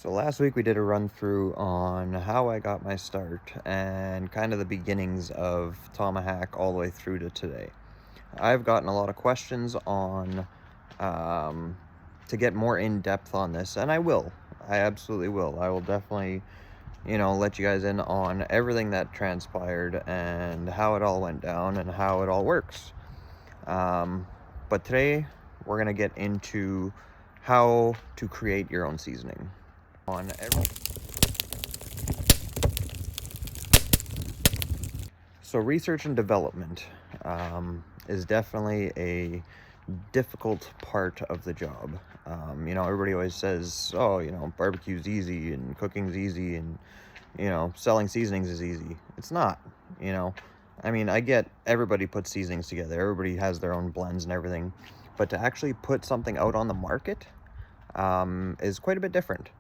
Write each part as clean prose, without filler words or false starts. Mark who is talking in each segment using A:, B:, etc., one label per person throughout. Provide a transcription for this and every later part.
A: So last week we did a run through on how I got my start and kind of the beginnings of toma-HACK all the way through to today. I've gotten a lot of questions on to get more in depth on this, and I will. I absolutely will. I will definitely, let you guys in on everything that transpired and how it all went down and how it all works. But today we're gonna get into how to create your own seasoning. So research and development is definitely a difficult part of the job. Everybody always says, oh, barbecue's easy and cooking's easy and, selling seasonings is easy. It's not, you know. I mean, I get everybody puts seasonings together. Everybody has their own blends and everything. But to actually put something out on the market is quite a bit different.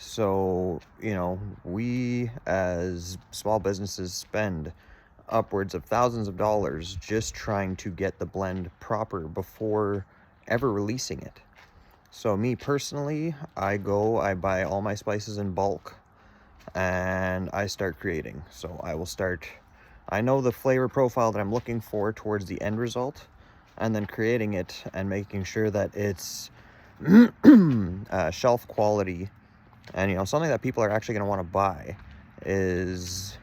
A: So, we as small businesses spend upwards of thousands of dollars just trying to get the blend proper before ever releasing it. So me personally, I buy all my spices in bulk and I start creating. So I know the flavor profile that I'm looking for towards the end result, and then creating it and making sure that it's shelf quality and something that people are actually going to want to buy is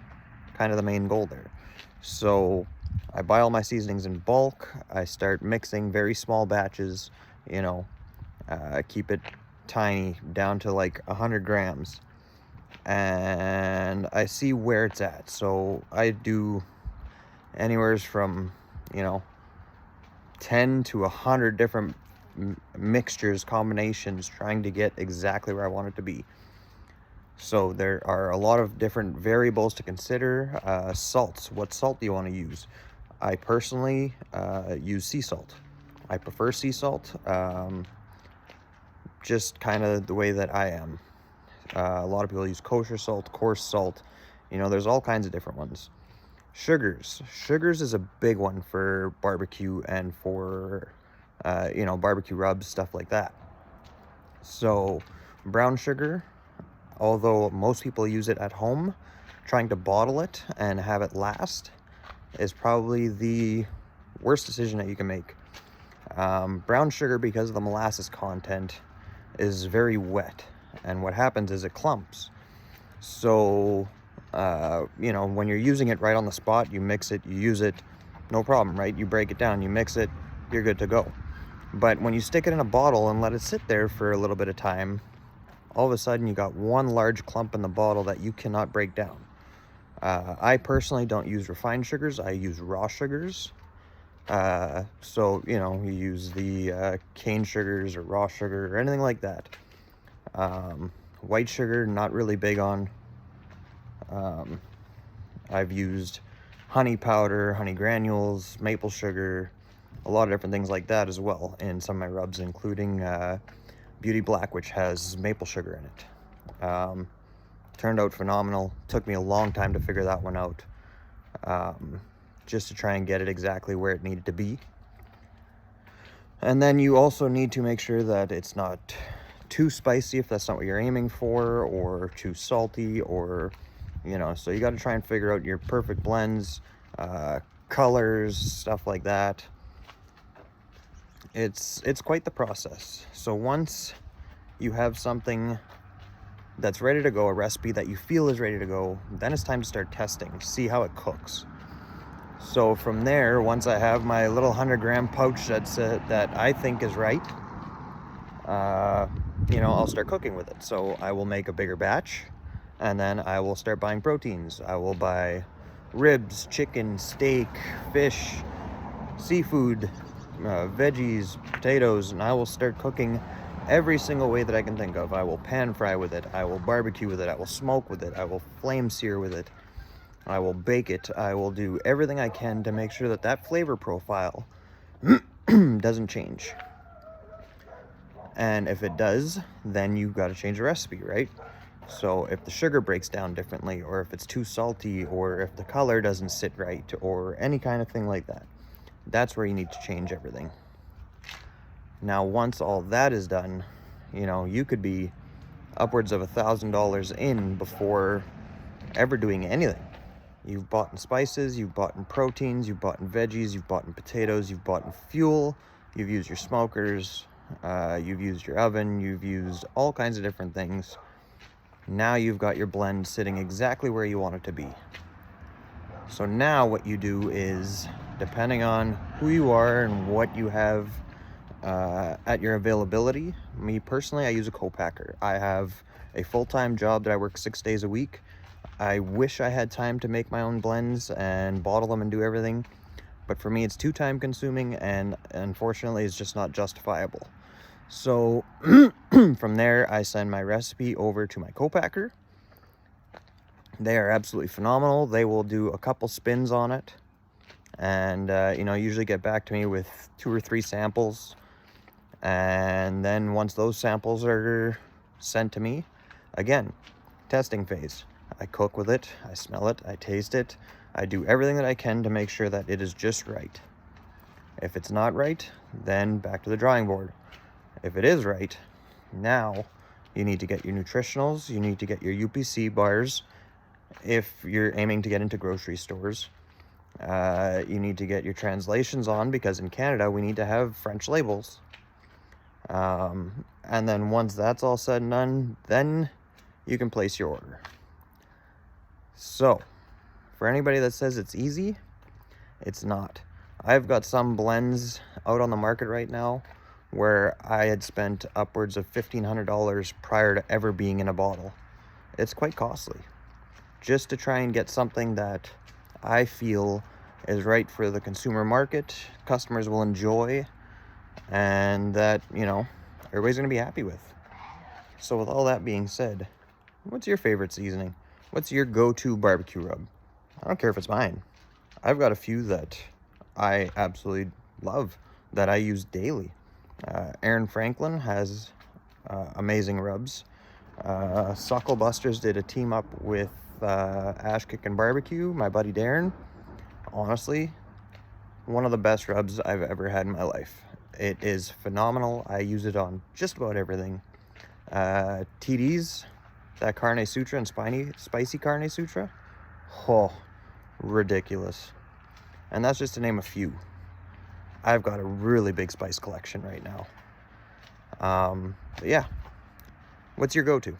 A: kind of the main goal there. So I buy all my seasonings in bulk. I start mixing very small batches, keep it tiny down to like 100 grams, and I see where it's at. So I do anywhere from 10 to 100 different mixtures, combinations, trying to get exactly where I want it to be. So there are a lot of different variables to consider. Salts. What salt do you want to use? I personally use sea salt. I prefer sea salt, just kind of the way that I am. A lot of people use kosher salt, coarse salt. There's all kinds of different ones. Sugars. Sugars is a big one for barbecue and for, barbecue rubs, stuff like that. So brown sugar, although most people use it at home, trying to bottle it and have it last is probably the worst decision that you can make. Brown sugar, because of the molasses content, is very wet, and what happens is it clumps. So, when you're using it right on the spot, you mix it, you use it, no problem, right? You break it down, you mix it, you're good to go. But when you stick it in a bottle and let it sit there for a little bit of time, all of a sudden you got one large clump in the bottle that you cannot break down. I personally don't use refined sugars. I use raw sugars. So, you use the cane sugars or raw sugar or anything like that. White sugar, not really big on. I've used honey powder, honey granules, maple sugar, a lot of different things like that as well in some of my rubs, including Beauty Black, which has maple sugar in it. Turned out phenomenal. Took me a long time to figure that one out, just to try and get it exactly where it needed to be. And then you also need to make sure that it's not too spicy if that's not what you're aiming for, or too salty, or so you got to try and figure out your perfect blends, colors, stuff like that. It's quite the process. So once you have something that's ready to go, a recipe that you feel is ready to go, then it's time to start testing, see how it cooks. So from there, once I have my little 100-gram pouch that I think is right, I'll start cooking with it. So I will make a bigger batch, and then I will start buying proteins. I will buy ribs, chicken, steak, fish, seafood, veggies, potatoes, and I will start cooking every single way that I can think of. I will pan fry with it, I will barbecue with it, I will smoke with it, I will flame sear with it, I will bake it. I will do everything I can to make sure that that flavor profile doesn't change. And if it does, then you've got to change the recipe, right? So if the sugar breaks down differently, or if it's too salty, or if the color doesn't sit right, or any kind of thing like that, that's where you need to change everything. Now, once all that is done, you could be upwards of $1,000 in before ever doing anything. You've bought in spices, you've bought in proteins, you've bought in veggies, you've bought in potatoes, you've bought in fuel, you've used your smokers, you've used your oven, you've used all kinds of different things. Now you've got your blend sitting exactly where you want it to be. So now what you do is, depending on who you are and what you have at your availability, me personally, I use a co-packer. I have a full-time job that I work 6 days a week. I wish I had time to make my own blends and bottle them and do everything, but for me it's too time consuming, and unfortunately it's just not justifiable. So from there I send my recipe over to my co-packer. They are absolutely phenomenal. They will do a couple spins on it and usually get back to me with 2 or 3 samples, and then once those samples are sent to me, again, testing phase. I cook with it, I smell it, I taste it, I do everything that I can to make sure that it is just right. If it's not right, then back to the drawing board. If it is right, now you need to get your nutritionals, you need to get your UPC bars if you're aiming to get into grocery stores. You need to get your translations on, because in Canada we need to have French labels. And then once that's all said and done, then you can place your order. So, for anybody that says it's easy, it's not. I've got some blends out on the market right now where I had spent upwards of $1,500 prior to ever being in a bottle. It's quite costly, just to try and get something that I feel is right for the consumer market, customers will enjoy, and that, everybody's going to be happy with. So with all that being said, what's your favorite seasoning? What's your go-to barbecue rub? I don't care if it's mine. I've got a few that I absolutely love that I use daily. Aaron Franklin has amazing rubs. Suckle Busters did a team up with Ash Kickin' Barbecue, my buddy Darren. Honestly, one of the best rubs I've ever had in my life. It is phenomenal. I use it on just about everything. TD's, that carne sutra and spicy carne sutra, oh, ridiculous. And that's just to name a few. I've got a really big spice collection right now. But yeah, what's your go-to?